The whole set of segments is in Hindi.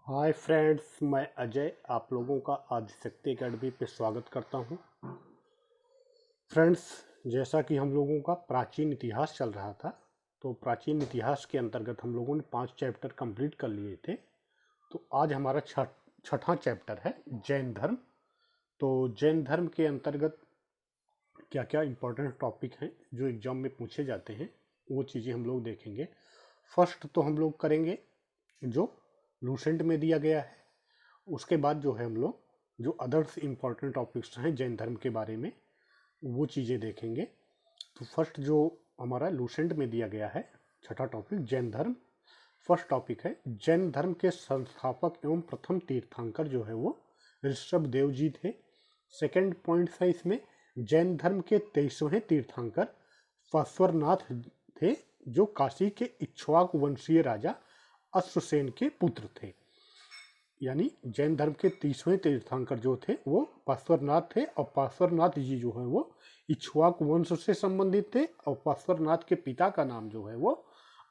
हाय फ्रेंड्स, मैं अजय आप लोगों का आदिशक्ति एकेडमी पे स्वागत करता हूँ। फ्रेंड्स, जैसा कि हम लोगों का प्राचीन इतिहास चल रहा था, तो प्राचीन इतिहास के अंतर्गत हम लोगों ने 5 चैप्टर कंप्लीट कर लिए थे। तो आज हमारा छठा चैप्टर है जैन धर्म। तो जैन धर्म के अंतर्गत क्या क्या इंपॉर्टेंट टॉपिक हैं जो एग्जाम में पूछे जाते हैं, वो चीज़ें हम लोग देखेंगे। फर्स्ट तो हम लोग करेंगे जो लूसेंट में दिया गया है। उसके बाद जो है हम लोग जो अदर्स इंपॉर्टेंट टॉपिक्स हैं जैन धर्म के बारे में, वो चीज़ें देखेंगे। तो फर्स्ट जो हमारा लूसेंट में दिया गया है, छठा टॉपिक जैन धर्म। फर्स्ट टॉपिक है जैन धर्म के संस्थापक एवं प्रथम तीर्थंकर जो है वो ऋषभ देव जी थे। सेकंड पॉइंट है इसमें, जैन धर्म के 23वें तीर्थंकर पार्श्वनाथ थे, जो काशी के इक्ष्वाकु वंशीय राजा अश्वसेन के पुत्र थे। यानी जैन धर्म के 30वें तीर्थंकर जो थे वो पार्श्वनाथ थे, और पार्श्वनाथ जी जो है वो इक्ष्वाकु वंश से संबंधित थे, और पार्श्वनाथ के पिता का नाम जो है वो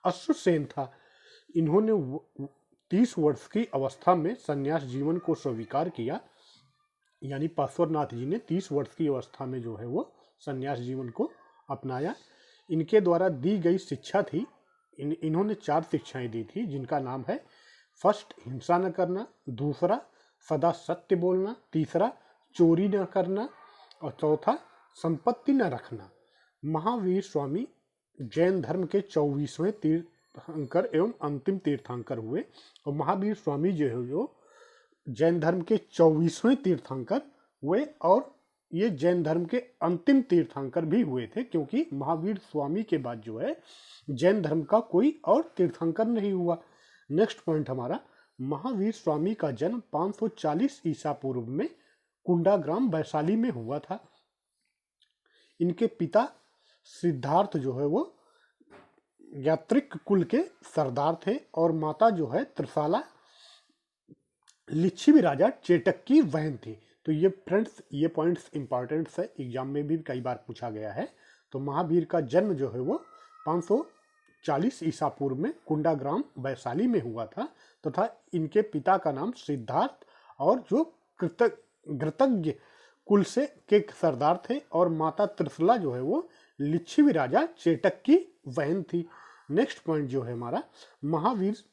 अश्वसेन था। इन्होंने 30 वर्ष की अवस्था में संन्यास जीवन को स्वीकार किया। यानी पार्श्वनाथ जी ने 30 वर्ष की अवस्था में जो है वो संन्यास जीवन को अपनाया। इनके द्वारा दी गई शिक्षा थी, इन्होंने 4 शिक्षाएं दी थी, जिनका नाम है फर्स्ट हिंसा न करना, दूसरा सदा सत्य बोलना, तीसरा चोरी न करना, और चौथा संपत्ति न रखना। महावीर स्वामी जैन धर्म के 24वें तीर्थंकर एवं अंतिम तीर्थंकर हुए। और महावीर स्वामी जो है जो जैन धर्म के 24वें तीर्थंकर हुए, और ये जैन धर्म के अंतिम तीर्थंकर भी हुए थे, क्योंकि महावीर स्वामी के बाद जो है जैन धर्म का कोई और तीर्थंकर नहीं हुआ। नेक्स्ट पॉइंट हमारा, महावीर स्वामी का जन्म 540 ईसा पूर्व में कुंडाग्राम वैशाली में हुआ था। इनके पिता सिद्धार्थ जो है वो यात्रिक कुल के सरदार थे, और माता जो है त्रिशाला लिच्छवी राजा चेटक की बहन थी। तो ये फ्रेंड्स, ये पॉइंट्स इंपॉर्टेंट है, एग्जाम में भी कई बार पूछा गया है। तो महावीर का जन्म जो है वो 540 ईसा पूर्व में कुंडाग्राम वैशाली में हुआ था, तथा इनके पिता का नाम सिद्धार्थ और जो कृतज्ञ कुल से के सरदार थे, और माता त्रिशला जो है वो लिच्छवी राजा चेटक की बहन थी। नेक्स्ट पॉइंट जो है हमारा, महावीर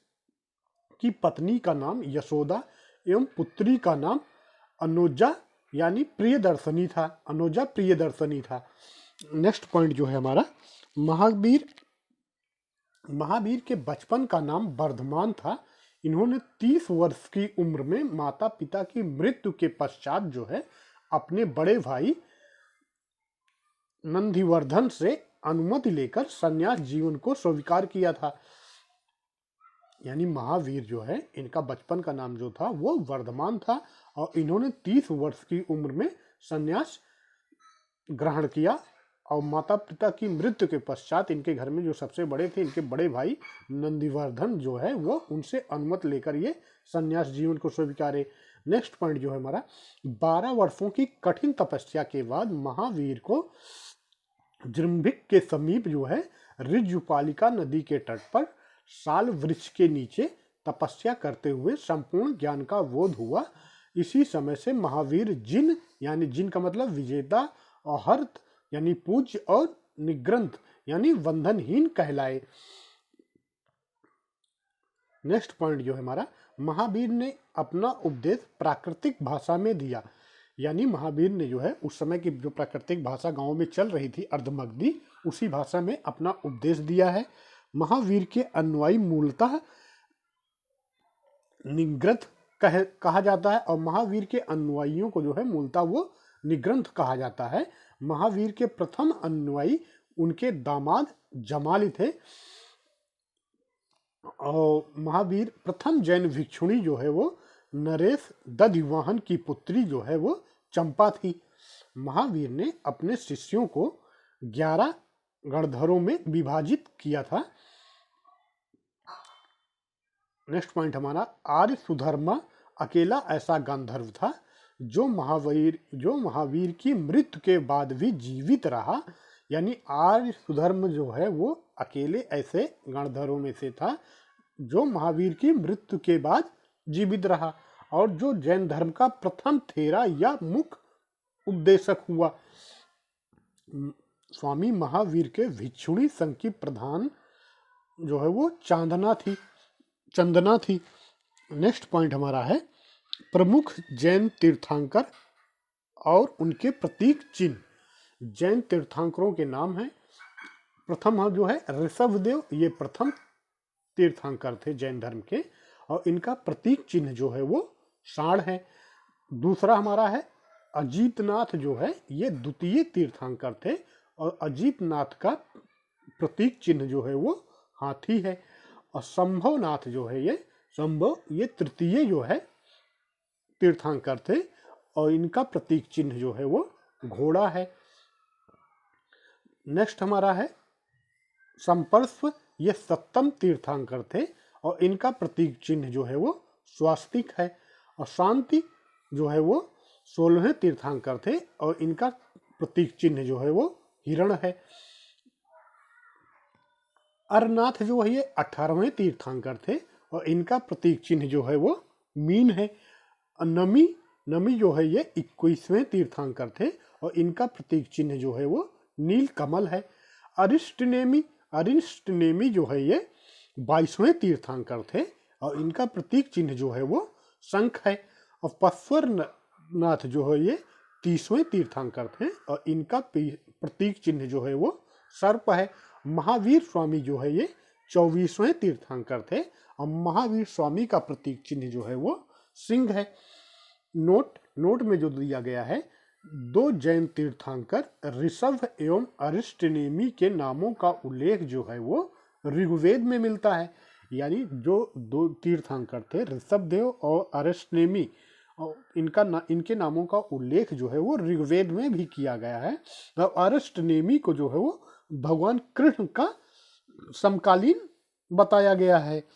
की पत्नी का नाम यशोदा एवं पुत्री का नाम अनुजा यानी प्रियदर्शनी था, अनुजा प्रियदर्शनी था। नेक्स्ट पॉइंट जो है हमारा, महावीर के बचपन का नाम वर्धमान था। इन्होंने 30 वर्ष की उम्र में माता पिता की मृत्यु के पश्चात जो है अपने बड़े भाई नंदिवर्धन से अनुमति लेकर संन्यास जीवन को स्वीकार किया था। यानी महावीर जो है, इनका बचपन का नाम जो था वो वर्धमान था, और इन्होंने 30 वर्ष की उम्र में संन्यास ग्रहण किया। और माता पिता की मृत्यु के पश्चात इनके घर में जो सबसे बड़े थे, इनके बड़े भाई नंदिवर्धन जो है वो उनसे अनुमति लेकर ये संन्यास जीवन को स्वीकारे। नेक्स्ट पॉइंट जो है हमारा, 12 वर्षों की कठिन तपस्या के बाद महावीर को जृंभिक के समीप जो है ऋजुपालिका नदी के तट पर साल वृक्ष के नीचे तपस्या करते हुए संपूर्ण ज्ञान का बोध हुआ। इसी समय से महावीर जिन, यानी जिन का मतलब विजेता, और हर्त यानी पूज्य, और निग्रंथ यानी बंधनहीन कहलाए। नेक्स्ट पॉइंट जो है हमारा, महावीर ने अपना उपदेश प्राकृतिक भाषा में दिया। यानी महावीर ने जो है उस समय की जो प्राकृतिक भाषा गांव में चल रही थी अर्धमगधी, उसी भाषा में अपना उपदेश दिया है। महावीर के अनुयायी मूलतः निग्रंथ कहा जाता है, और महावीर के अनुयायियों को जो है मूलतः वो निग्रंथ कहा जाता है। महावीर के प्रथम अनुयायी उनके दामाद जमाली थे, और महावीर प्रथम जैन भिक्षुणी जो है वो नरेश दधिवाहन की पुत्री जो है वो चंपा थी। महावीर ने अपने शिष्यों को 11 गणधरों में विभाजित किया था। नेक्स्ट पॉइंट हमारा, आर्य सुधर्मा अकेला ऐसा गांधर्व था जो महावीर की मृत्यु के बाद भी जीवित रहा। यानी आर्य सुधर्म जो है वो अकेले ऐसे गणधरों में से था जो महावीर की मृत्यु के बाद जीवित रहा और जो जैन धर्म का प्रथम थेरा या मुख्य उपदेशक हुआ। स्वामी महावीर के भिक्षुणी संघ की प्रधान जो है वो चंदना थी। नेक्स्ट पॉइंट हमारा है प्रमुख जैन तीर्थंकर और उनके प्रतीक चिन्ह। जैन तीर्थंकरों के नाम हैं, प्रथम जो है ऋषभदेव, ये प्रथम तीर्थंकर थे जैन धर्म के और इनका प्रतीक चिन्ह जो है वो सांड है। दूसरा हमारा है अजीतनाथ, जो है ये द्वितीय तीर्थंकर थे और अजीतनाथ का प्रतीक चिन्ह जो है वो हाथी है। और संभवनाथ जो है ये तृतीय जो है तीर्थंकर थे और इनका प्रतीक चिन्ह जो है वो घोड़ा है। नेक्स्ट हमारा है संपर्श्व, ये सप्तम तीर्थंकर थे और इनका प्रतीक चिन्ह जो है वो स्वास्तिक है। और शांति जो है वो 16वें तीर्थंकर थे और इनका प्रतीक चिन्ह जो है वो हिरण है। अरनाथ जो है ये 18वें तीर्थंकर थे और इनका प्रतीक चिन्ह जो है वो मीन है। नमी जो है ये 21वें तीर्थंकर थे और इनका प्रतीक चिन्ह जो है वो नील कमल है। अरिष्टनेमी जो है ये 22वें तीर्थंकर थे और इनका प्रतीक चिन्ह जो है वो शंख है। और पश्वरनाथ जो है ये 30वें तीर्थंकर थे और इनका प्रतीक चिन्ह जो है वो सर्प है। महावीर स्वामी जो है ये 24वें तीर्थंकर थे और महावीर स्वामी का प्रतीक चिन्ह जो है वो सिंह है। नोट में जो दिया गया है, 2 जैन तीर्थंकर ऋषभ एवं अरिष्टनेमी के नामों का उल्लेख जो है वो ऋग्वेद में मिलता है। यानी जो 2 तीर्थंकर थे ऋषभदेव और अरिष्टनेमी, और इनके नामों का उल्लेख जो है वो ऋग्वेद में भी किया गया है। और अरिष्टनेमी को जो है वो भगवान कृष्ण का समकालीन बताया गया है।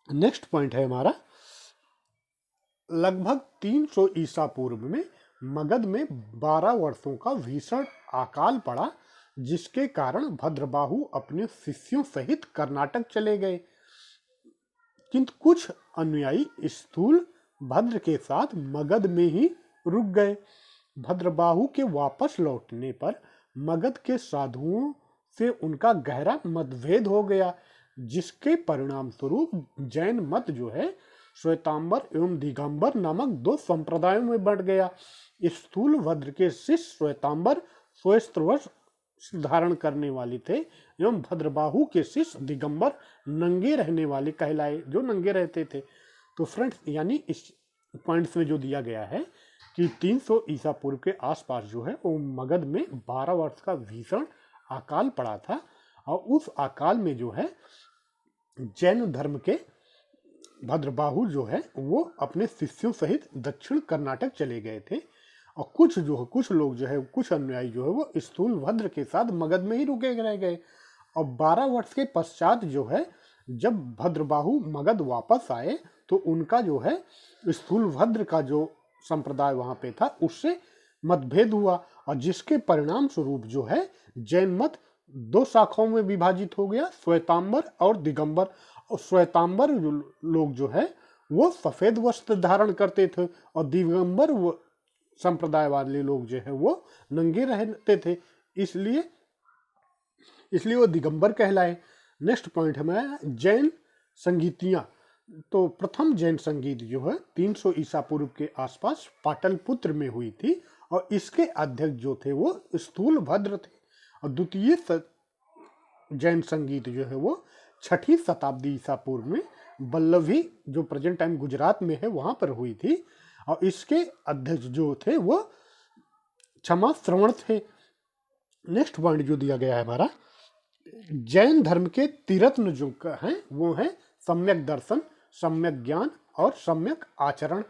नेक्स्ट पॉइंट है हमारा लगभग 300 ईसा पूर्व में मगध में 12 वर्षों का भीषण अकाल पड़ा, जिसके कारण भद्रबाहु अपने शिष्यों सहित कर्नाटक चले गए। किंतु कुछ अनुयायी स्थूल भद्र के साथ मगध में ही रुक गए। भद्रबाहु के वापस लौटने पर मगध के साधुओं से उनका गहरा मतभेद हो गया, जिसके परिणाम स्वरूप जैन मत जो है श्वेतांबर एवं दिगंबर नामक 2 संप्रदायों में बढ़ गया। स्थूल भद्र के शिष्य श्वेतांबर वस्त्र धारण करने वाले थे एवं भद्रबाहु के शिष्य दिगंबर नंगे रहने वाले कहलाए, जो नंगे रहते थे। तो फ्रेंड्स, यानी इस पॉइंट्स में जो दिया गया है कि 300 ईसा पूर्व के आसपास जो है वो मगध में 12 वर्ष का भीषण अकाल पड़ा था और उस अकाल में जो है जैन धर्म के भद्रबाहु जो है वो अपने शिष्यों सहित दक्षिण कर्नाटक चले गए थे और कुछ लोग जो है, कुछ अनुयायी जो है वो स्थूल भद्र के साथ मगध में ही रुके रह गए। और 12 वर्ष के पश्चात जो है जब भद्रबाहु मगध वापस आए तो उनका जो है स्थूल भद्र का जो संप्रदाय वहां पे था उससे मतभेद हुआ और जिसके परिणाम स्वरूप जो है जैन मत 2 शाखाओं में विभाजित हो गया, श्वेतांबर और दिगंबर। और श्वेतांबर लोग जो है वो सफेद वस्त्र धारण करते थे और दिगंबर संप्रदाय वाले लोग जो है वो नंगे रहते थे, इसलिए वो दिगंबर कहलाए। नेक्स्ट पॉइंट हमारा जैन संगीतियाँ। तो प्रथम जैन संगीत जो है 300 ईसा पूर्व के आसपास पाटलिपुत्र में हुई थी और इसके अध्यक्ष जो थे वो स्थूल भद्र थे। और द्वितीय जैन संगीत जो है वो 6ठी शताब्दी ईसा पूर्व में बल्लभी, जो प्रेजेंट टाइम गुजरात में है, वहां पर हुई थी और इसके अध्यक्ष जो थे वो क्षमा श्रवण थे। नेक्स्ट पॉइंट जो दिया गया है हमारा, जैन धर्म के त्रिरत्न जो हैं वो हैं सम्यक दर्शन, सम्यक ज्ञान और सम्यक आचरण।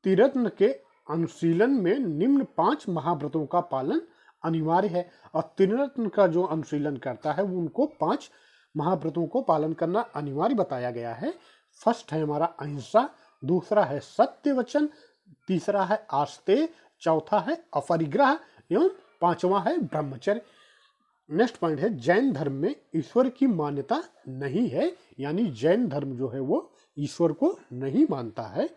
त्रिरत्न के अनुशीलन में निम्न 5 महाव्रतों का पालन अनिवार्य है और त्रिरत्न का जो अनुशीलन करता है वो उनको 5 महाव्रतों को पालन करना अनिवार्य बताया गया है। फर्स्ट है हमारा अहिंसा, दूसरा है सत्य वचन, तीसरा है आस्तेय, चौथा है अपरिग्रह एवं 5वां है ब्रह्मचर्य। नेक्स्ट पॉइंट है जैन धर्म में ईश्वर की मान्यता नहीं है, यानी जैन धर्म जो है वो ईश्वर को नहीं मानता है।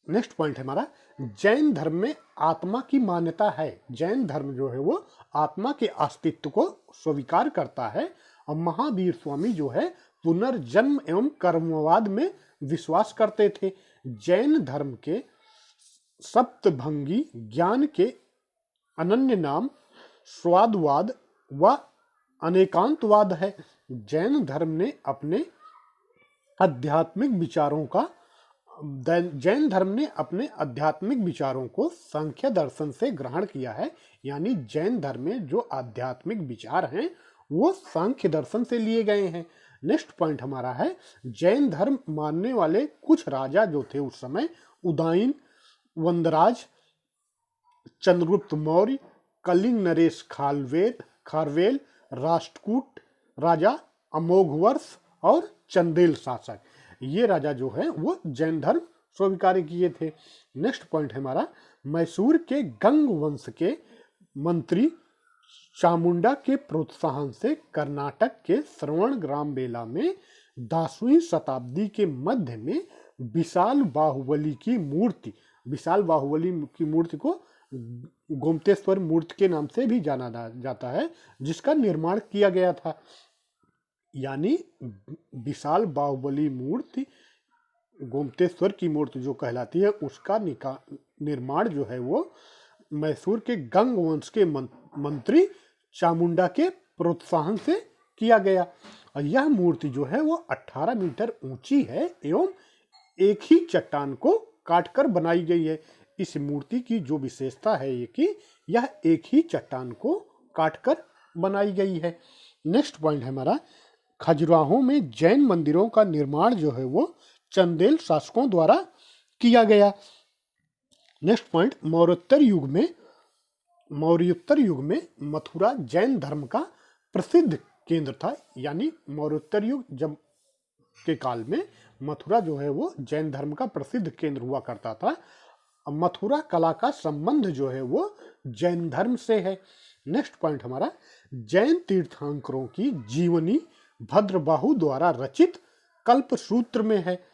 नेक्स्ट पॉइंट है हमारा, जैन धर्म में आत्मा की मान्यता है। जैन धर्म जो है वो आत्मा के अस्तित्व को स्वीकार करता है। और महावीर स्वामी जो है पुनर्जन्म एवं कर्मवाद में विश्वास करते थे। जैन धर्म के सप्तभंगी ज्ञान के अनन्य नाम स्वादवाद व अनेकांतवाद है। जैन धर्म ने अपने आध्यात्मिक विचारों का जैन धर्म ने अपने आध्यात्मिक विचारों को सांख्य दर्शन से ग्रहण किया है। यानी जैन धर्म में जो आध्यात्मिक विचार हैं वो सांख्य दर्शन से लिए गए हैं। नेक्स्ट पॉइंट हमारा है, जैन धर्म मानने वाले कुछ राजा जो थे उस समय, उदयन, वंदराज, चंद्रगुप्त मौर्य, कलिंग नरेश खारवेल, राष्ट्रकूट राजा, अमोघवर्ष और चंदेल शासक, ये राजा जो है वो जैन धर्म स्वीकार किए थे। नेक्स्ट पॉइंट है हमारा, मैसूर के गंग वंश के मंत्री चामुंडा के प्रोत्साहन से कर्नाटक के श्रवण ग्राम बेला में 10वीं शताब्दी के मध्य में विशाल बाहुबली की मूर्ति को गोमतेश्वर मूर्ति के नाम से भी जाना जाता है, जिसका निर्माण किया गया था। यानी विशाल बाहुबली मूर्ति, गोमतेश्वर की मूर्ति जो कहलाती है, उसका निर्माण जो है वो मैसूर के गंग वंश के मंत्री चामुंडा के प्रोत्साहन से किया गया। और यह मूर्ति जो है वो 18 मीटर ऊंची है एवं एक ही चट्टान को काटकर बनाई गई है। इस मूर्ति की जो विशेषता है ये कि यह एक ही चट्टान को काटकर बनाई गई है। नेक्स्ट पॉइंट है हमारा, खजुराहो में जैन मंदिरों का निर्माण जो है वो चंदेल शासकों द्वारा किया गया। नेक्स्ट पॉइंट, मौर्योत्तर युग में मथुरा जैन धर्म का प्रसिद्ध केंद्र था। यानी मौर्योत्तर युग जब के काल में मथुरा जो है वो जैन धर्म का प्रसिद्ध केंद्र हुआ करता था। मथुरा कला का संबंध जो है वो जैन धर्म से है। नेक्स्ट पॉइंट हमारा, जैन तीर्थंकरों की जीवनी भद्रबाहु द्वारा रचित कल्पसूत्र में है।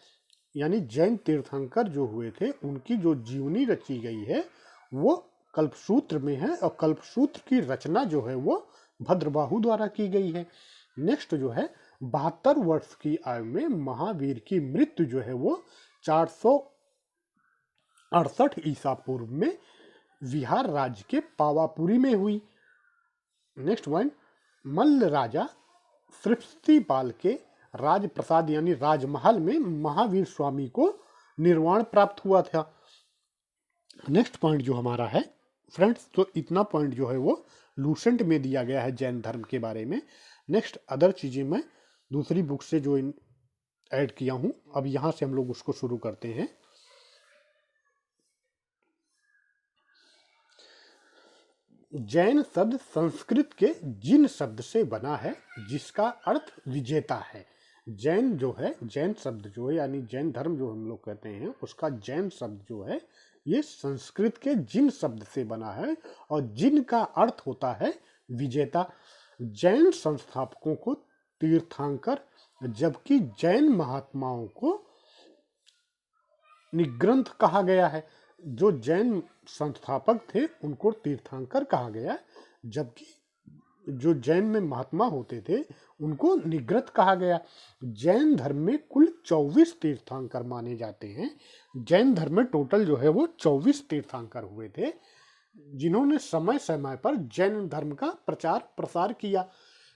यानी जैन तीर्थंकर जो हुए थे उनकी जो जीवनी रची गई है वो कल्पसूत्र में है, और कल्पसूत्र की रचना जो है वो भद्रबाहु द्वारा की गई है। नेक्स्ट जो है, 72 वर्ष की आयु में महावीर की मृत्यु जो है वो 468 ईसा पूर्व में बिहार राज्य के पावापुरी में हुई। नेक्स्ट पॉइंट, मल्ल राजा श्रीपाल के राजप्रसाद यानी राजमहल में महावीर स्वामी को निर्वाण प्राप्त हुआ था। नेक्स्ट पॉइंट जो हमारा है फ्रेंड्स, तो इतना पॉइंट जो है वो लूसेंट में दिया गया है जैन धर्म के बारे में। नेक्स्ट अदर चीजें मैं दूसरी बुक से जो ऐड किया हूं, अब यहां से हम लोग उसको शुरू करते हैं। जैन शब्द संस्कृत के जिन शब्द से बना है जिसका अर्थ विजेता है। जैन जो है, जैन शब्द जो है यानी जैन धर्म जो हम लोग कहते हैं उसका जैन शब्द जो है ये संस्कृत के जिन शब्द से बना है और जिन का अर्थ होता है विजेता। जैन संस्थापकों को तीर्थंकर जबकि जैन महात्माओं को निग्रंथ कहा गया है। जो जैन संस्थापक थे उनको तीर्थंकर कहा गया, जबकि जो जैन में महात्मा होते थे उनको निग्रंथ कहा गया। जैन धर्म में कुल 24 तीर्थंकर माने जाते हैं। जैन धर्म में टोटल जो है वो 24 तीर्थंकर हुए थे जिन्होंने समय समय पर जैन धर्म का प्रचार प्रसार किया।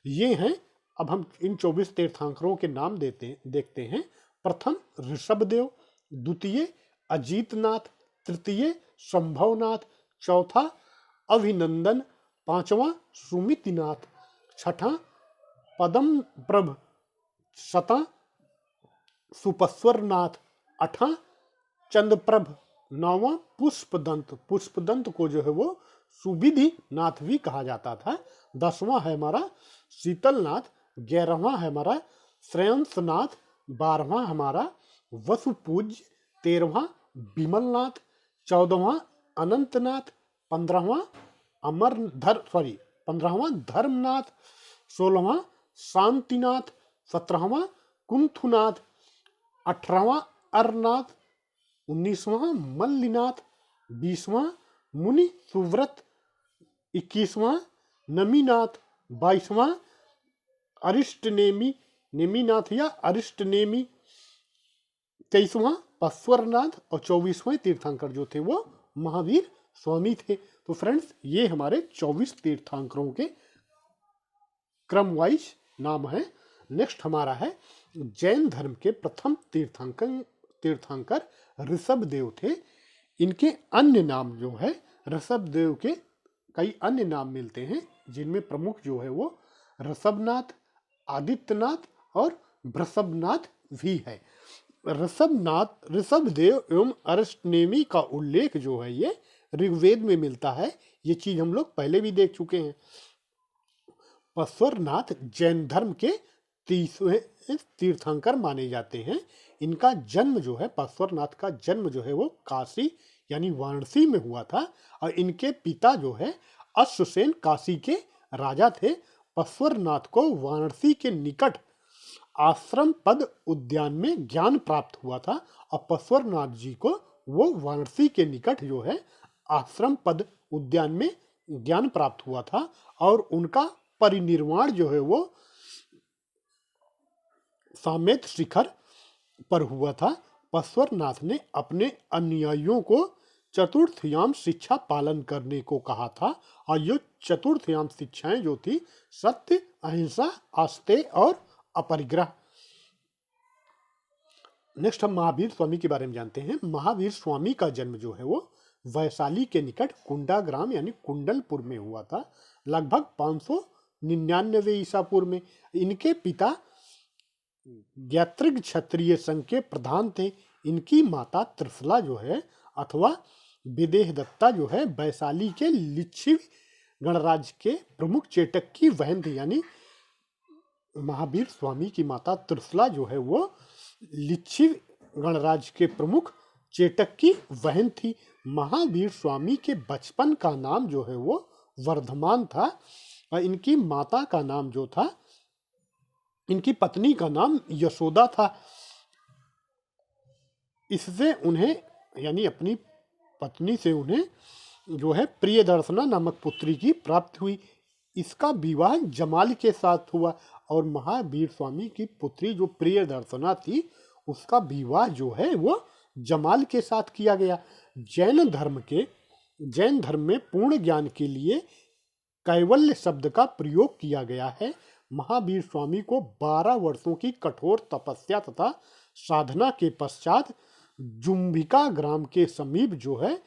ये हैं, अब हम इन 24 तीर्थंकरों के नाम देखते हैं। प्रथम ऋषभदेव, द्वितीय अजीतनाथ, तृतीय संभवनाथ, चौथा अभिनंदन, पांचवा सुमितिनाथ, छठा पदम प्रभ, सता सुपस्वरनाथ, अठा चंद्रप्रभ, नौवा पुष्पदंत। पुष्पदंत को जो है वो सुविधि नाथ भी कहा जाता था। 10वां है हमारा शीतलनाथ, 11वां है हमारा श्रेयंसनाथ, 12वां हमारा वसुपूज्य, 13वां विमलनाथ, 14वां अनंतनाथ, 15वां धर्मनाथ, 16वां शांतिनाथ, 17वां कुंथुनाथ, 18वां अरनाथ, 19वां मल्लिनाथ, 20वां मुनि सुव्रत, 21वां नमीनाथ, 22वां अरिष्टनेमी नेमीनाथ या अरिष्टनेमी, 23वां पश्वरनाथ और 24वें तीर्थंकर जो थे वो महावीर स्वामी थे। तो फ्रेंड्स ये हमारे 24 तीर्थंकरों के क्रम वाइज नाम है। नेक्स्ट हमारा है जैन धर्म के प्रथम तीर्थंकर ऋषभ देव थे। इनके अन्य नाम जो है ऋषभ देव के कई अन्य नाम मिलते हैं, जिनमें प्रमुख जो है वो ऋषभनाथ, आदित्यनाथ और वृषभनाथ भी है। ऋषभ देव एवं अरिष्टनेमी का उल्लेख जो है ये ऋग्वेद में मिलता है। ये चीज हम लोग पहले भी देख चुके हैं। पश्वरनाथ जैन धर्म के 30वें तीर्थंकर माने जाते हैं। इनका जन्म जो है पश्वरनाथ का जन्म जो है वो काशी यानी वाराणसी में हुआ था और इनके पिता जो है अश्वसेन काशी के राजा थे। पश्वरनाथ को वाराणसी के निकट आश्रम पद उद्यान में ज्ञान प्राप्त हुआ था और पश्वरनाथ जी को वो वाराणसी के निकट जो है आश्रम पद उद्यान में ज्ञान प्राप्त हुआ था और उनका परिनिर्वाण जो है वो सामेत शिखर पर हुआ था। पश्वरनाथ ने अपने अनुयायियों को चतुर्थयाम शिक्षा पालन करने को कहा था और ये चतुर्थयाम शिक्षाएं जो थी सत्य, अहिंसा, आस्तेय और अपरिग्रह। नेक्स्ट हम महावीर स्वामी के बारे में जानते हैं। महावीर स्वामी का जन्म जो है वो वैशाली के निकट कुंडा ग्राम यानी कुंडलपुर में हुआ था, लगभग 599 ईसा पूर्व में। इनके पिता ज्ञात्रिक क्षत्रिय संघ के प्रधान थे। इनकी माता त्रिफला जो है अथवा विदेह दत्ता जो है वैशाली के लिच्छिव गणराज्य के प्रमुख चेटक की बहन थी। यानी महावीर स्वामी की माता त्रिफला जो है वो लिच्छिव गणराज्य के प्रमुख चेटक की बहन थी। महावीर स्वामी के बचपन का नाम जो है वो वर्धमान था और इनकी माता का नाम जो था, इनकी पत्नी का नाम यशोदा था। इससे उन्हें यानी अपनी पत्नी से उन्हें जो है प्रियदर्शना नामक पुत्री की प्राप्ति हुई। इसका विवाह जमाल के साथ हुआ और महावीर स्वामी की पुत्री जो प्रियदर्शना थी उसका विवाह जो है वो जमाल के साथ किया गया। जैन धर्म में पूर्ण ज्ञान के लिए कैवल्य शब्द का प्रयोग किया गया है। महावीर स्वामी को 12 वर्षों की कठोर तपस्या तथा साधना के पश्चात जुम्बिका ग्राम के समीप जो है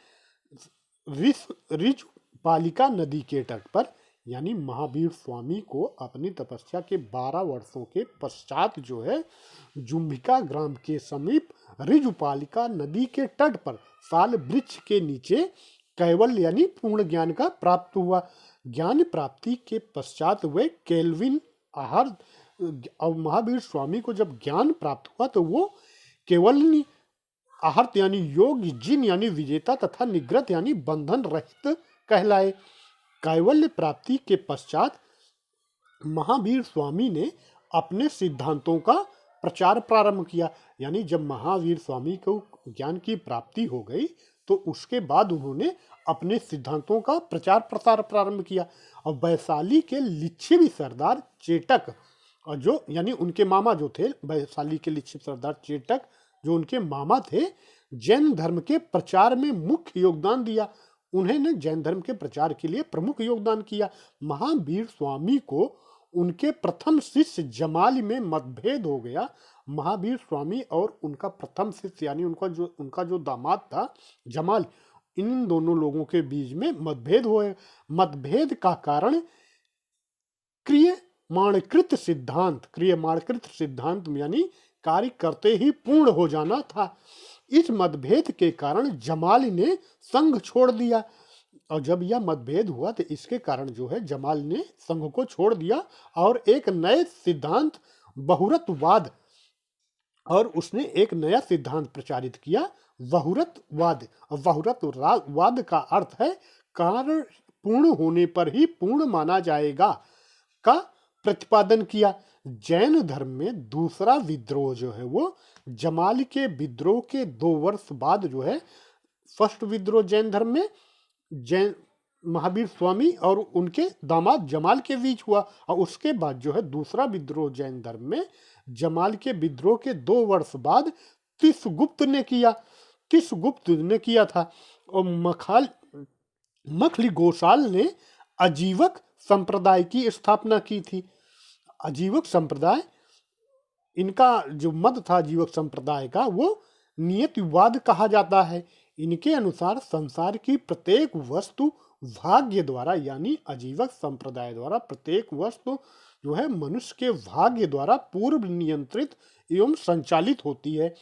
रिजपालिका नदी के तट पर, यानी महावीर स्वामी को अपनी तपस्या के 12 वर्षों के पश्चात जो है जुम्बिका ग्राम के समीप रिजपालिका नदी के तट पर साल वृक्ष के नीचे कैवल्य यानी पूर्ण ज्ञान का प्राप्त हुआ। ज्ञान प्राप्ति के पश्चात वे केल्विन आहार और महावीर स्वामी को जब ज्ञान प्राप्त हुआ तो वो केवल आहर्त यानी योग जिन यानी विजेता तथा निग्रत यानी बंधन रहित कहलाए। कैवल्य प्राप्ति के पश्चात महावीर स्वामी ने अपने सिद्धांतों का प्रचार प्रारंभ किया। यानी जब महावीर स्वामी को ज्ञान की प्राप्ति हो गई तो उसके बाद उन्होंने अपने सिद्धांतों का प्रचार प्रसार प्रारंभ किया और वैशाली के लिच्छिवी सरदार चेटक और जो यानी उनके मामा जो थे, वैशाली के लिच्छिवी सरदार चेटक जो उनके मामा थे, जैन धर्म के प्रचार में मुख्य योगदान दिया। उन्होंने जैन धर्म के प्रचार के लिए प्रमुख योगदान किया। महावीर स्वामी को उनके प्रथम शिष्य जमाल में मतभेद हो गया। महावीर स्वामी और उनका प्रथम शिष्य यानी उनका जो दामाद था जमाल, इन दोनों लोगों के बीच में मतभेद हुए। मतभेद का कारण क्रियमाणकृत सिद्धांत यानी कार्य करते ही पूर्ण हो जाना था। इस मतभेद के कारण जमाल ने संघ छोड़ दिया और जब यह मतभेद हुआ तो इसके कारण जो है जमाल ने संघ को छोड़ दिया और एक नए सिद्धांत बहुरतवाद और उसने एक नया सिद्धांत प्रचारित किया, बहुरतवाद। और बहुरतवाद का अर्थ है कार्य पूर्ण होने पर ही पूर्ण माना जाएगा का प्रतिपादन किया। जैन धर्म में दूसरा विद्रोह जो है वो जमाल के विद्रोह के 2 वर्ष बाद जो है, फर्स्ट विद्रोह जैन धर्म में जैन महावीर स्वामी और उनके दामाद जमाल के बीच हुआ, और उसके बाद जो है दूसरा विद्रोह जैन धर्म में जमाल के विद्रोह के 2 वर्ष बाद तिसगुप्त ने किया था। और मखली गोसाल ने अजीवक संप्रदाय की स्थापना की थी। अजीवक संप्रदाय, इनका जो मत था अजीवक संप्रदाय का, वो नियतिवाद कहा जाता है। इनके अनुसार संसार की प्रत्येक वस्तु भाग्य द्वारा, यानी अजीवक संप्रदाय द्वारा प्रत्येक वस्तु जो है मनुष्य के भाग्य द्वारा पूर्व नियंत्रित एवं संचालित होती है।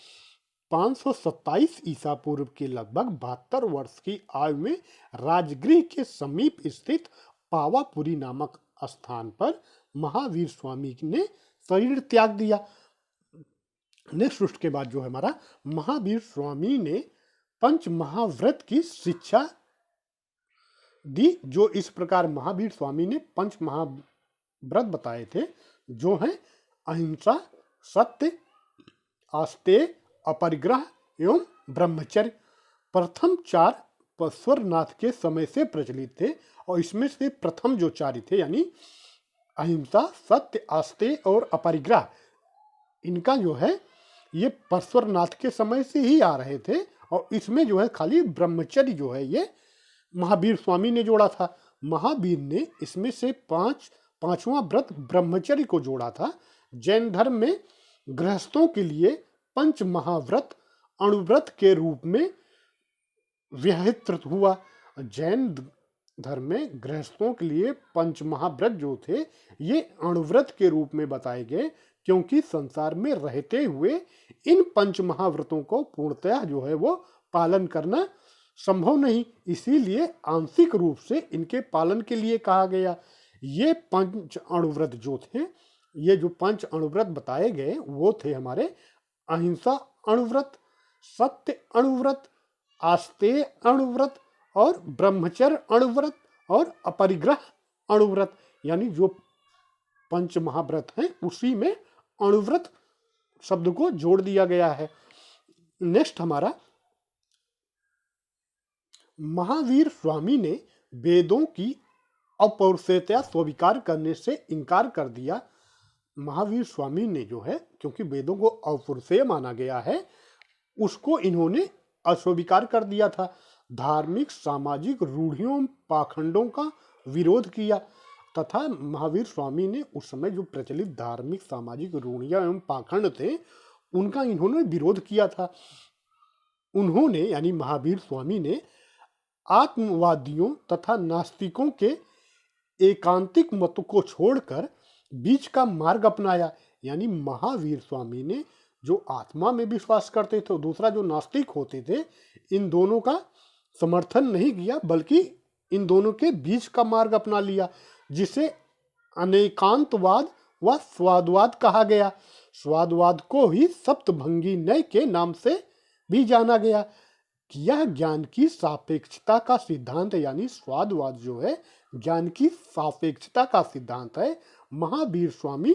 527 ईसा पूर्व के लगभग 72 वर्ष की आयु में राजगृह के समीप स्थित पावापुरी नामक स्थान पर महावीर स्वामी ने शरीर त्याग दिया। नेक्स्ट उसके बाद जो है हमारा, महावीर स्वामी ने पंच महाव्रत की शिक्षा दी। जो इस प्रकार महावीर स्वामी ने पंच महाव्रत बताए थे, जो है अहिंसा, सत्य, आस्तेय, अपरिग्रह एवं ब्रह्मचर्य। प्रथम 4 स्वरनाथ के समय से प्रचलित थे, और इसमें से प्रथम जो 4 थे, यानी अहिंसा, सत्य, आस्तेय और अपरिग्रह, इनका जो है ये परश्वरनाथ के समय से ही आ रहे थे। और इसमें जो है खाली ब्रह्मचर्य जो है ये महावीर स्वामी ने जोड़ा था। महावीर ने इसमें से पांचवा व्रत ब्रह्मचर्य को जोड़ा था। जैन धर्म में गृहस्थों के लिए पंच महाव्रत अणुव्रत के रूप में विहित हुआ। जैन धर्म में गृहस्थों के लिए पंच महाव्रत जो थे ये अणुव्रत के रूप में बताए गए, क्योंकि संसार में रहते हुए इन पंच महाव्रतों को पूर्णतः जो है वो पालन करना संभव नहीं, इसीलिए आंशिक रूप से इनके पालन के लिए कहा गया। ये पंच अणुव्रत जो थे, ये जो पंच अणुव्रत बताए गए वो थे हमारे अहिंसा अणुव्रत, सत्य अणुव्रत, आस्तेय अणुव्रत और ब्रह्मचर्य अणुव्रत और अपरिग्रह अणुव्रत। यानी जो पंच महाव्रत हैं उसी में अणुव्रत शब्द को जोड़ दिया गया है। नेक्स्ट हमारा, महावीर स्वामी ने वेदों की अपौरुषेयता स्वीकार करने से इनकार कर दिया। महावीर स्वामी ने जो है, क्योंकि वेदों को अपौरुषेय माना गया है, उसको इन्होंने अस्वीकार कर दिया था। धार्मिक सामाजिक रूढ़ियों पाखंडों का विरोध किया तथा महावीर स्वामी ने उस समय जो प्रचलित धार्मिक सामाजिक रूढ़ियां एवं पाखंड थे उनका इन्होंने विरोध किया था। उन्होंने यानी महावीर स्वामी ने आत्मवादियों तथा नास्तिकों के एकांतिक मत को छोड़कर बीच का मार्ग अपनाया। यानी महावीर स्वामी ने जो आत्मा में विश्वास करते थे, दूसरा जो नास्तिक होते थे, इन दोनों का समर्थन नहीं किया, बल्कि इन दोनों के बीच का मार्ग अपना लिया, जिसे अनेकांतवाद व स्वादवाद कहा गया। स्वादवाद को ही सप्तभंगी न्याय के नाम से भी जाना गया। यह ज्ञान की सापेक्षता का सिद्धांत, यानी स्वादवाद जो है ज्ञान की सापेक्षता का सिद्धांत है। महावीर स्वामी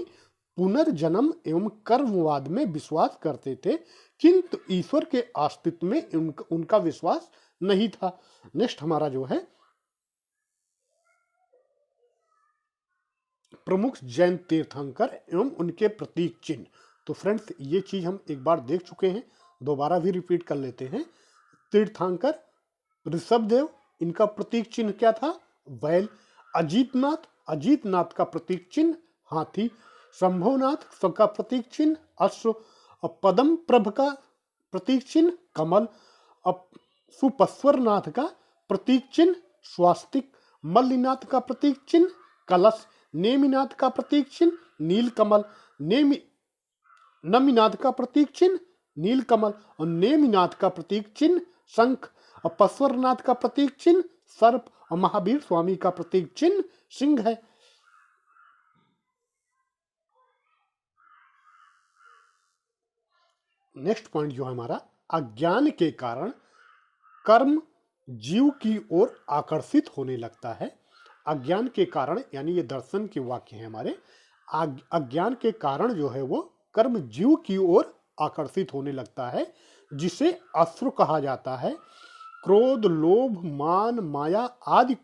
पुनर्जन्म एवं कर्मवाद में विश्वास करते थे, किंतु ईश्वर के अस्तित्व में उनका विश्वास नहीं था। नेक्स्ट हमारा जो है प्रमुख जैन तीर्थंकर एवं उनके प्रतीक चिन्ह। तो फ्रेंड्स ये चीज हम एक बार देख चुके हैं, दोबारा भी रिपीट कर लेते हैं। तीर्थंकर ऋषभदेव, इनका प्रतीक चिन्ह क्या था? बैल। अजीतनाथ का प्रतीक चिन्ह हाथी। शंभुनाथ का प्रतीक चिन्ह अश्व। पदम प्रभ का प्रतीक चिन्ह कमल। सुपस्वरनाथ का प्रतीक चिन्ह स्वास्तिक। मल्लीनाथ का प्रतीक चिन्ह कलश। नेमिनाथ का प्रतीक चिन्ह नीलकमल। नमीनाथ का प्रतीक चिन्ह नीलकमल और नेमिनाथ का प्रतीक चिन्ह शंख। और पश्वरनाथ का प्रतीक चिन्ह सर्प और महावीर स्वामी का प्रतीक चिन्ह सिंह है। नेक्स्ट पॉइंट जो है हमारा, अज्ञान के कारण कर्म जीव की ओर आकर्षित होने लगता है। अज्ञान के कारण, यानी ये दर्शन के वाक्य हैं हमारे, अज्ञान के कारण जो है वो कर्म जीव की ओर आकर्षित होने लगता है, जिसे अश्रु कहा जाता है। क्रोध, लोभ, मान, माया आदि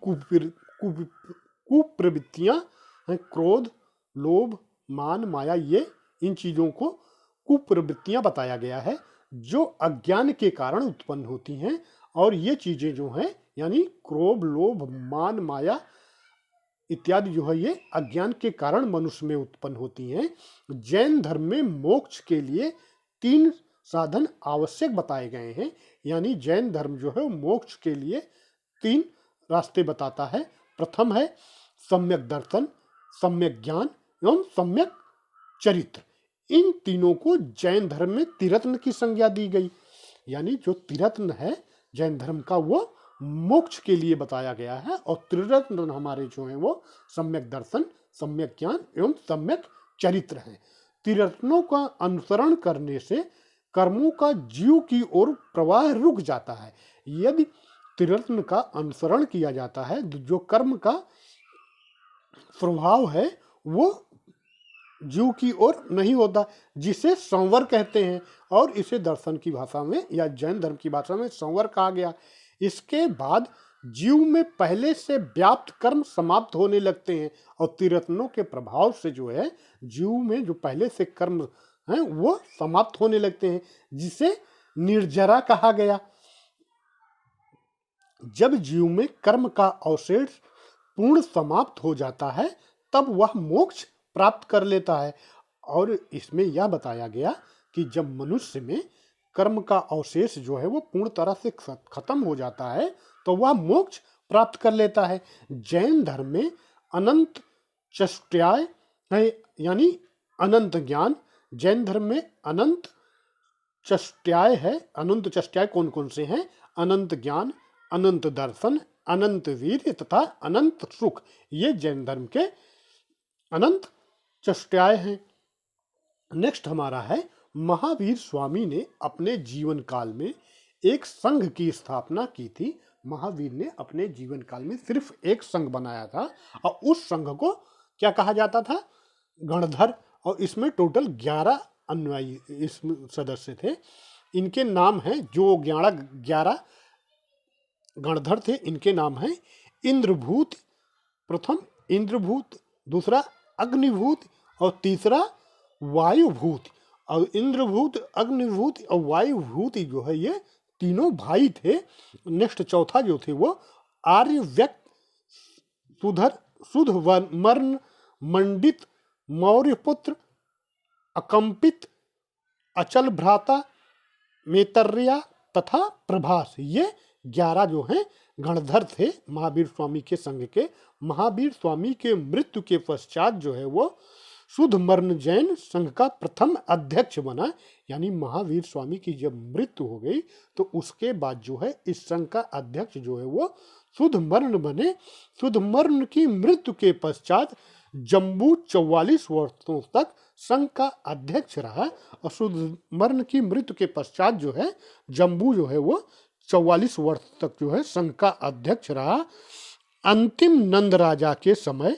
कुप्रवृत्तियां हैं। क्रोध, लोभ, मान, माया, ये इन चीजों को कुप्रवृत्तियां बताया गया है जो अज्ञान के कारण उत्पन्न होती हैं। और ये चीजें जो हैं यानी क्रोध, लोभ, मान, माया इत्यादि जो है ये अज्ञान के कारण मनुष्य में उत्पन्न होती हैं। जैन धर्म में मोक्ष के लिए 3 साधन आवश्यक बताए गए हैं। यानी जैन धर्म जो है मोक्ष के लिए 3 रास्ते बताता है। प्रथम है सम्यक दर्शन, सम्यक ज्ञान एवं सम्यक चरित्र। इन तीनों को जैन धर्म में त्रिरत्न की संज्ञा दी गई। यानी जो त्रिरत्न है जैन धर्म का वो मोक्ष के लिए बताया गया है। और त्रिरत्न हमारे जो है वो सम्यक दर्शन, सम्यक ज्ञान एवं सम्यक चरित्र है। त्रिरत्नों का अनुसरण करने से कर्मों का जीव की ओर प्रवाह रुक जाता है। यदि त्रिरत्न का अनुसरण किया जाता है जो कर्म का प्रभाव है वो जीव की ओर नहीं होता, जिसे संवर कहते हैं। और इसे दर्शन की भाषा में या जैन धर्म की भाषा में संवर कहा गया। इसके बाद जीव में पहले से व्याप्त कर्म समाप्त होने लगते हैं और त्रिरत्नों के प्रभाव से जो है जीव में जो पहले से कर्म हैं वो समाप्त होने लगते हैं, जिसे निर्जरा कहा गया। जब जीव में कर्म का अवशेष पूर्ण समाप्त हो जाता है तब वह मोक्ष प्राप्त कर लेता है। और इसमें यह बताया गया कि जब मनुष्य में कर्म का अवशेष जो है वो पूर्ण तरह से खत्म हो जाता है तो वह मोक्ष प्राप्त कर लेता है। जैन धर्म में अनंत चष्टाय है यानी अनंत ज्ञान। जैन धर्म में अनंत चष्टाय है। अनंत चष्टाय कौन कौन से हैं? अनंत ज्ञान, अनंत दर्शन, अनंत वीर्य तथा अनंत सुख। ये जैन धर्म के अनंत चष्टाय हैं। नेक्स्ट हमारा है महावीर स्वामी ने अपने जीवन काल में एक संघ की स्थापना की थी। महावीर ने अपने जीवन काल में सिर्फ एक संघ बनाया था और उस संघ को क्या कहा जाता था? गणधर। और इसमें टोटल 11 अनुयायी इस सदस्य थे। इनके नाम हैं जो 11 गणधर थे, इनके नाम हैं इंद्रभूत, प्रथम इंद्रभूत, दूसरा अग्निभूत और तीसरा वायुभूत। और इंद्रभूत, अग्निभूत और वायुभूत जो है ये तीनों भाई थे। नेक्स्ट चौथा जो थे वो आर्यव्यक्त, सुधर, सुधमर्ण, मंडित, मौर्यपुत्र, अकंपित, अचल भ्राता, मेतर्या तथा प्रभास। ये 11 जो हैं गणधर थे महावीर स्वामी के संघ के। महावीर स्वामी के मृत्यु के पश्चात जो है वो सुधमर्ण जैन संघ का प्रथम अध्यक्ष बना। यानी महावीर स्वामी की जब मृत्यु हो गई तो उसके बाद जो है इस संघ का अध्यक्ष जो है वो सुधमर्ण बने। सुधमर्ण की मृत्यु के पश्चात जम्बू 44 वर्षों तक संघ का अध्यक्ष रहा। और सुधमर्ण की मृत्यु के पश्चात जो है जम्बू जो है वो 44 वर्ष तक जो है संघ का अध्यक्ष रहा। अंतिम नंद राजा के समय,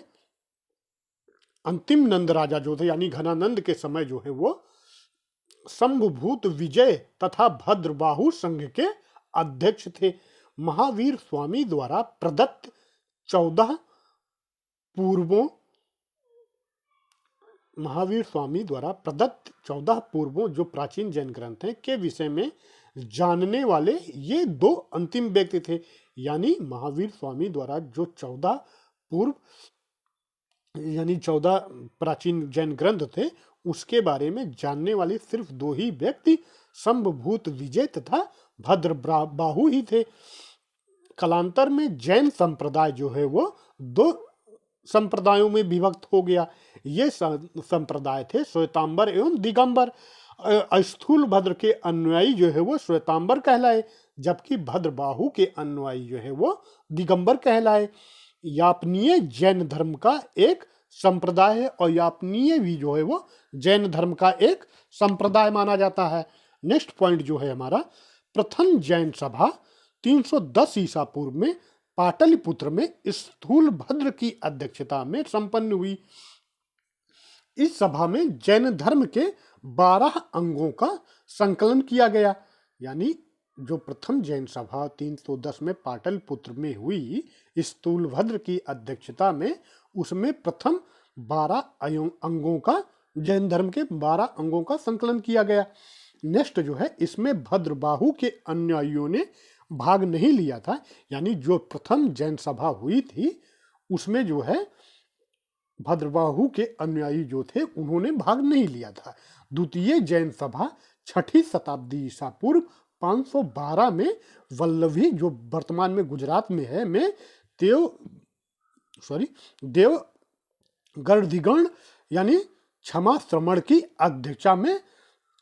अंतिम नंद राजा जो थे यानी घनानंद के समय जो है वो शंभुभूत, विजय तथा भद्रबाहु संघ के अध्यक्ष थे। महावीर स्वामी द्वारा प्रदत्त 14 पूर्वों, महावीर स्वामी द्वारा प्रदत्त 14 पूर्वों जो प्राचीन जैन ग्रंथ हैं के विषय में जानने वाले ये 2 अंतिम व्यक्ति थे। यानी महावीर स्वामी द्वारा जो 14 पूर्व यानी 14 प्राचीन जैन ग्रंथ थे उसके बारे में जानने वाले सिर्फ 2 ही व्यक्ति शंभुभूत, विजय तथा भद्रबाहु ही थे। कालांतर में जैन संप्रदाय जो है वो 2 संप्रदायों में विभक्त हो गया। ये संप्रदाय थे श्वेतांबर एवं दिगंबर। स्थूल भद्र के अनुयायी जो है वो श्वेतांबर कहलाए, जबकि भद्रबाहु के अनुयायी जो है वो दिगंबर कहलाए। यापनीय जैन धर्म का एक संप्रदाय है और यापनीय भी जो है वो जैन धर्म का एक संप्रदाय माना जाता है। नेक्स्ट पॉइंट जो है हमारा, प्रथम जैन सभा 310 ईसा पूर्व में पाटलिपुत्र में स्थूल भद्र की अध्यक्षता में संपन्न हुई। इस सभा में जैन धर्म के 12 अंगों का संकलन किया गया। यानी जो प्रथम जैन सभा 310 में पाटलिपुत्र में हुई स्थूलभद्र की अध्यक्षता में, उसमें प्रथम 12 अंगों का, जैन धर्म के 12 अंगों का संकलन किया गया। नेक्स्ट जो है, इसमें भद्रबाहु के अनुयायियों ने भाग नहीं लिया था। यानी जो प्रथम जैन सभा हुई थी उसमें जो है भद्रबाहु के अनुयायी जो थे उन्होंने भाग नहीं लिया था। द्वितीय जैन सभा 6ठी शताब्दी ईसा पूर्व 512 में वल्लभी, जो वर्तमान में गुजरात में है, में देवगढ़धिगण यानी क्षमा श्रमण की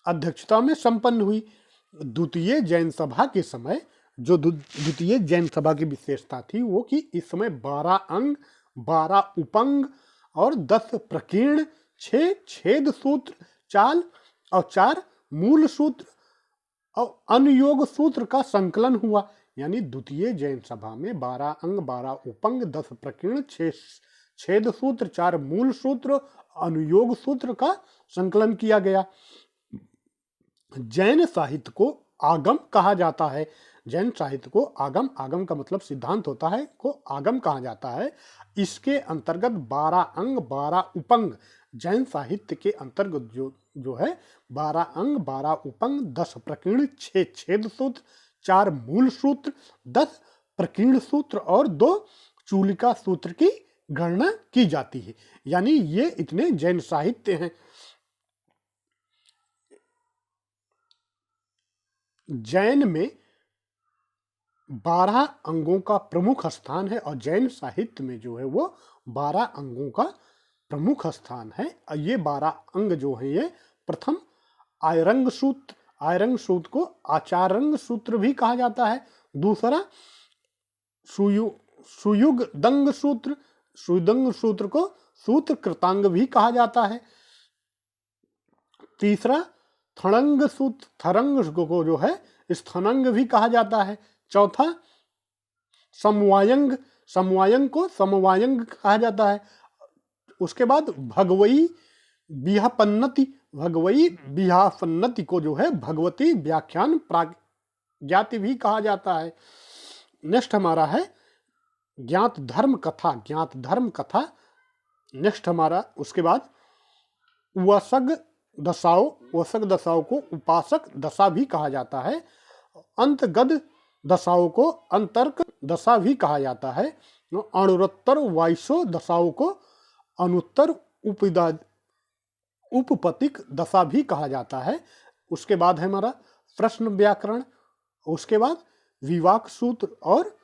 अध्यक्षता में संपन्न हुई। द्वितीय जैन सभा के समय जो द्वितीय जैन सभा की विशेषता थी वो कि इस समय 12 अंग, 12 उपंग और 10 प्रकीर्ण, 6 छेद सूत्र, 4 मूल सूत्र और अनुयोग सूत्र का संकलन हुआ। यानी द्वितीय जैन सभा में 12 अंग, 12 उपंग, 10 प्रकीर्ण, 6 छेद सूत्र, 4 मूल सूत्र, अनुयोग सूत्र का संकलन किया गया। जैन साहित्य को आगम कहा जाता है। जैन साहित्य को आगम का मतलब सिद्धांत होता है, को आगम कहा जाता है। इसके अंतर्गत 12 अंग, 12 उपंग, जैन साहित्य के अंतर्गत जो है 12 अंग, 12 उपंग, 10 प्रकीर्ण, 6 छेद सूत्र, 4 मूल सूत्र, 10 प्रकीर्ण सूत्र और 2 चूलिका सूत्र की गणना की जाती है। यानी ये इतने जैन साहित्य हैं। जैन में 12 अंगों का प्रमुख स्थान है और जैन साहित्य में जो है वो 12 अंगों का प्रमुख स्थान है। ये 12 अंग जो है, ये प्रथम आयरंग सूत्र को आचारंग सूत्र भी कहा जाता है। दूसरा सुयुगदंग सूत्र को सूत्र कृतांग भी कहा जाता है। तीसरा थरंग को जो है स्थनंग भी कहा जाता है। चौथा समवायंग को समवायंग कहा जाता है। उसके बाद भगवई बिहापन्नति को जो है भगवती व्याख्यान प्राज्ञाति भी कहा जाता है। नेक्स्ट हमारा है ज्ञात धर्म कथा। नेक्स्ट हमारा उसके बाद वसग दशाओं को उपासक दशा भी कहा जाता है। अंतगद दशाओं को अंतर्क दशा भी कहा जाता है। अणुत्तर वाइशो दशाओं को अनुत्तर उपपतिक दशा भी कहा जाता है। उसके बाद है हमारा प्रश्न व्याकरण, उसके बाद विवाक सूत्र और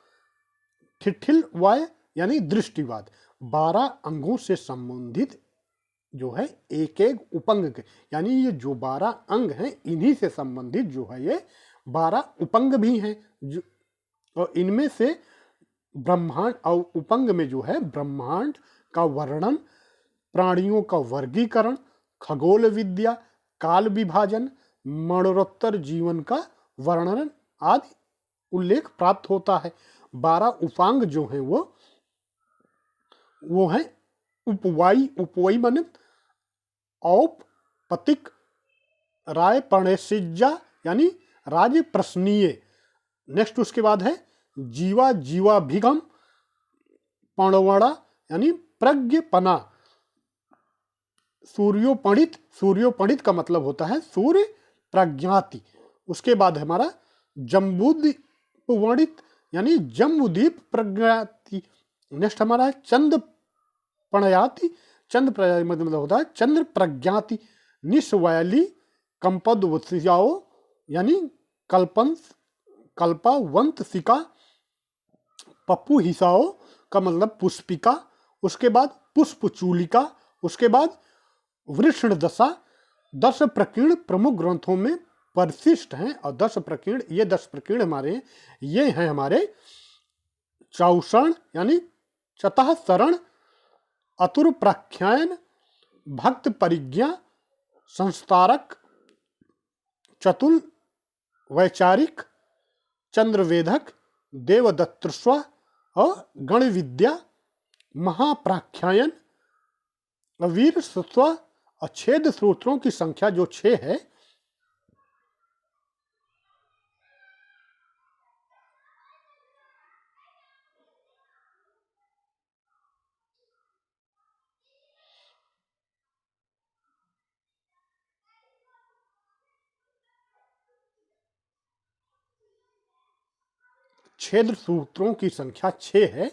ठिठिल वाय यानी दृष्टिवाद। 12 अंगों से संबंधित जो है एक उपंग के, यानी ये जो 12 अंग हैं इन्हीं से संबंधित जो है ये 12 उपंग भी हैं। और इनमें से ब्रह्मांड और उपंग में जो है ब्रह्मांड का वर्णन, प्राणियों का वर्गीकरण, खगोल विद्या, काल विभाजन, मरणोत्तर जीवन का वर्णन आदि उल्लेख प्राप्त होता है। 12 उपांग जो हैं वो है उपवाई माने औपपतिक, राय पर्णसिज्जा यानी राज प्रश्नीय। नेक्स्ट उसके बाद है जीवाभिगम पणवड़ा यानी प्रज्ञपना। सूर्योपणित का मतलब होता है सूर्य प्रज्ञाति। उसके बाद हमारा जम्बूद्वीप यानी जम्बूद्वीप प्रज्ञाति। नेक्स्ट हमारा है चंद्र प्रणयाति मतलब होता है चंद्र प्रज्ञाति। निस्वयली कंपदवसियाओ यानी कल्पावंतसिका। पप्पू हिसाओ का मतलब पुष्पिका। उसके बाद पुष्पचूलिका। उसके बाद वृषण दशा। 10 प्रकीर्ण प्रमुख ग्रंथों में परिशिष्ट हैं और 10 प्रकीर्ण, ये 10 प्रकीर्ण हमारे ये हैं हमारे चौसरण यानी चतः शरण, अतुर प्रख्यान, भक्त परिज्ञा, संस्तारक, चतुल वैचारिक, चंद्रवेधक, देवदत्तस्व और गण विद्या, महाप्राख्यान, वीर सत्व और छेद सूत्रों की संख्या जो 6 है, छेद सूत्रों की संख्या 6 है।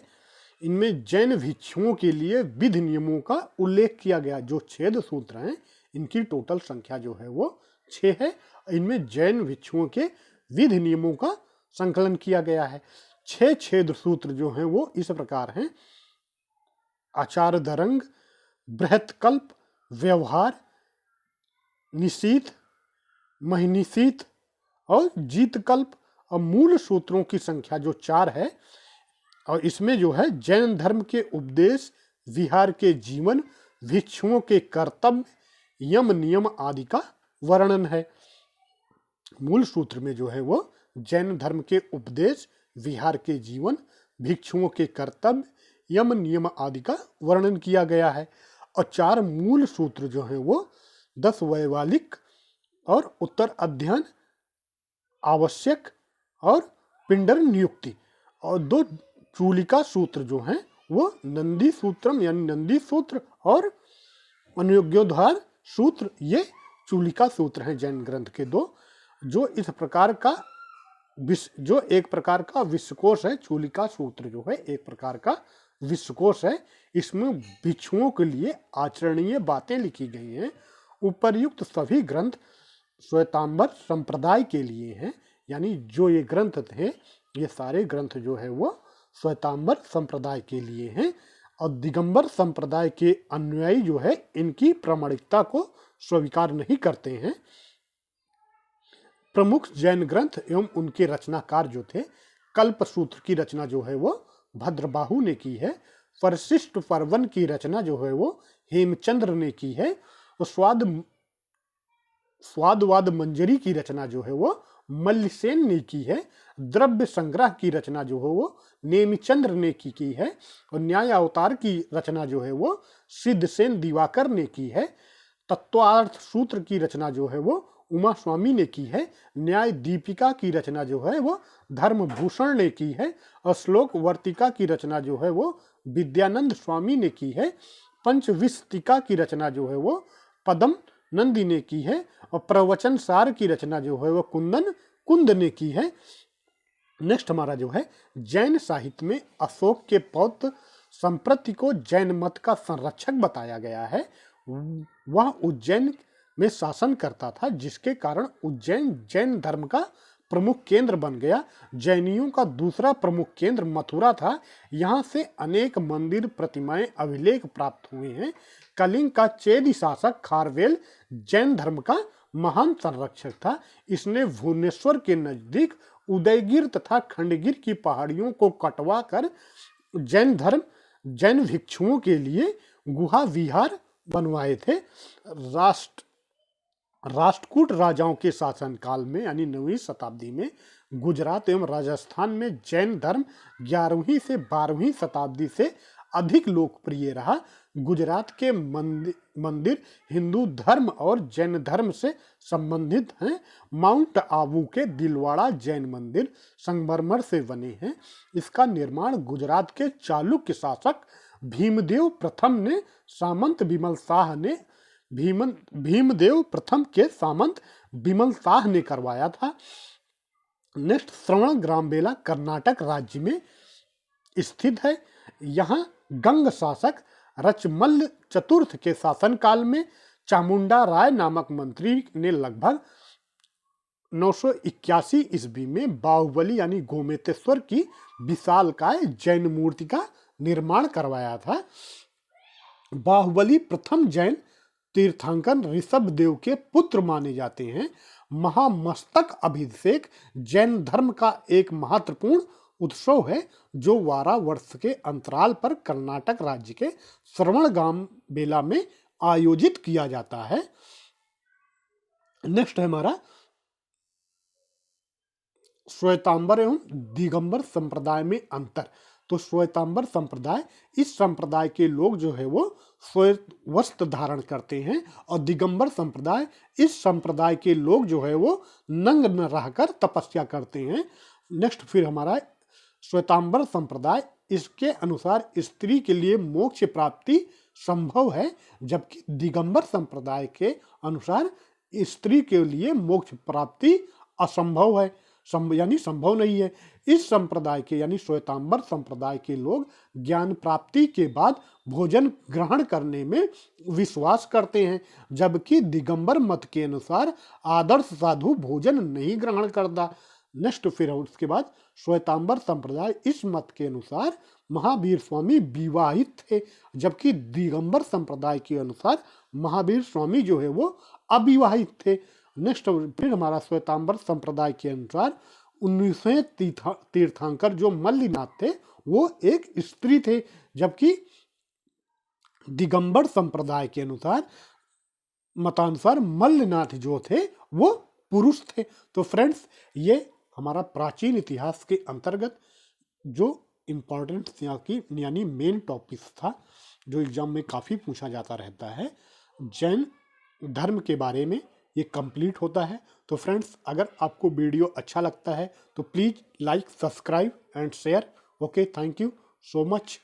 इनमें जैन भिक्षुओं के लिए विधि नियमों का उल्लेख किया गया। जो छेद सूत्र हैं इनकी टोटल संख्या जो है वो 6 है। इनमें जैन भिक्षुओं के विधि नियमों का संकलन किया गया है। 6 छेद सूत्र जो हैं वो इस प्रकार हैं: आचार दरंग, बृहत्कल्प, व्यवहार, निशीथ, महिनिशीथ और जीतकल्प। और मूल सूत्रों की संख्या जो 4 है, और इसमें जो है जैन धर्म के उपदेश, विहार के जीवन, भिक्षुओं के कर्तव्य, यम नियम आदि का वर्णन है। मूल सूत्र में जो है वो जैन धर्म के उपदेश, विहार के जीवन, भिक्षुओं के कर्तव्य, यम नियम आदि का वर्णन किया गया है। और 4 मूल सूत्र जो है वो 10 वैवालिक और उत्तर अध्ययन, आवश्यक और पिंडर नियुक्ति, और 2 चूलिका सूत्र जो हैं वो नंदी सूत्रम यानी नंदी सूत्र और अनुयोग्योद्धार सूत्र, ये चूलिका सूत्र हैं जैन ग्रंथ के 2, जो इस प्रकार का जो एक प्रकार का विश्वकोश है। चूलिका सूत्र जो है एक प्रकार का विश्वकोश है। इसमें भिक्षुओं के लिए आचरणीय बातें लिखी गई हैं। उपर्युक्त सभी ग्रंथ श्वेतांबर संप्रदाय के लिए हैं, यानी जो ये ग्रंथ थे ये सारे ग्रंथ जो है वो श्वेतांबर संप्रदाय के लिए हैं। और दिगंबर संप्रदाय के अनुयायी जो है इनकी प्रामाणिकता को स्वीकार नहीं करते हैं। प्रमुख जैन ग्रंथ एवं उनके रचनाकार जो थे, कल्प सूत्र की रचना जो है वो भद्रबाहु ने की है। परिशिष्ट पर्वन की रचना जो है वो हेमचंद्र ने की है। और स्वादवाद मंजरी की रचना जो है वो मल्लसेन ने की है। द्रव्य संग्रह की रचना जो है वो नेमिचंद्र ने की है। और न्याय अवतार की रचना जो है वो सिद्धसेन दिवाकर ने की है। तत्वार्थ सूत्र की रचना जो है वो उमा स्वामी ने की है। न्याय दीपिका की रचना जो है वो धर्मभूषण ने की है। और श्लोक वर्तिका की रचना जो है वो विद्यानंद स्वामी ने की है। पंचविस्तिका की रचना जो है वो पदम नंदी ने की है। और प्रवचन सार की रचना जो है वो कुंद ने की है। नेक्स्ट हमारा जो है जैन साहित्य में अशोक के पौत्र संप्रति को जैन मत का संरक्षक बताया गया है। वह उज्जैन में शासन करता था, जिसके कारण उज्जैन जैन धर्म का प्रमुख केंद्र बन गया। जैनियों का दूसरा प्रमुख केंद्र मथुरा था। यहाँ से अनेक मंदिर, प्रतिमाएं, अभिलेख प्राप्त हुए हैं। कलिंग का चेदी शासक खारवेल जैन धर्म का महान संरक्षक था। इसने भुवनेश्वर के नजदीक उदयगिर तथा खंडगिर की पहाड़ियों को कटवा कर जैन भिक्षुओं के लिए गुहा विहार बनवाए थे। राष्ट्रकूट राजाओं के शासनकाल में यानी 9वीं शताब्दी में गुजरात एवं राजस्थान में जैन धर्म 11वीं से 12वीं शताब्दी से अधिक लोकप्रिय रहा। गुजरात के मंदिर हिंदू धर्म और जैन धर्म से संबंधित हैं। माउंट आबू के दिलवाड़ा जैन मंदिर संगमरमर से बने हैं। इसका निर्माण गुजरात के चालुक्य शासक भीमदेव प्रथम ने सामंत विमल शाह ने भीमदेव प्रथम के सामंत विमल शाह ने करवाया था। नेक्स्ट श्रवण ग्रामबेला कर्नाटक राज्य में स्थित है। यहाँ गंग शासक रचमल्ल चतुर्थ के शासनकाल में चामुंडा राय नामक मंत्री ने लगभग 981 ईस्वी में बाहुबली यानी गोमेतेश्वर की विशालकाय जैन मूर्ति का निर्माण करवाया था। बाहुबली प्रथम जैन तीर्थंकर ऋषभ देव के पुत्र माने जाते हैं। महामस्तक अभिषेक जैन धर्म का एक महत्वपूर्ण उत्सव है जो 12 वर्ष के अंतराल पर कर्नाटक राज्य के श्रवणगामबेला में आयोजित किया जाता है। नेक्स्ट है हमारा श्वेतांबर एवं दिगंबर संप्रदाय में अंतर। तो श्वेतांबर संप्रदाय, इस संप्रदाय के लोग जो है वो श्वेत वस्त्र धारण करते हैं। और दिगंबर संप्रदाय, इस संप्रदाय के लोग जो है वो नंग न रहकर तपस्या करते हैं। नेक्स्ट फिर हमारा श्वेतांबर संप्रदाय, इसके अनुसार स्त्री के लिए मोक्ष प्राप्ति संभव है, जबकि दिगंबर संप्रदाय के अनुसार स्त्री के लिए मोक्ष प्राप्ति असंभव है, यानी संभव नहीं है। इस संप्रदाय के यानी श्वेतांबर संप्रदाय के लोग ज्ञान प्राप्ति के बाद भोजन ग्रहण करने में विश्वास करते हैं, जबकि दिगंबर मत के अनुसार आदर्श साधु भोजन नहीं ग्रहण करता। नेक्स्ट फिर उसके बाद श्वेतांबर संप्रदाय, इस मत के अनुसार महावीर स्वामी विवाहित थे, जबकि दिगंबर संप्रदाय के अनुसार महावीर स्वामी जो है वो अविवाहित थे। नेक्स्ट फिर हमारा श्वेतांबर संप्रदाय के अनुसार 19वें तीर्थंकर जो मल्लिनाथ थे वो एक स्त्री थे, जबकि दिगंबर संप्रदाय के अनुसार मतानुसार मल्लिनाथ जो थे वो पुरुष थे। तो फ्रेंड्स, ये हमारा प्राचीन इतिहास के अंतर्गत जो इम्पोर्टेंट यानी मेन टॉपिक्स था, जो एग्जाम में काफ़ी पूछा जाता रहता है, जैन धर्म के बारे में ये कंप्लीट होता है। तो फ्रेंड्स, अगर आपको वीडियो अच्छा लगता है तो please like, subscribe and share. Okay, thank you so much.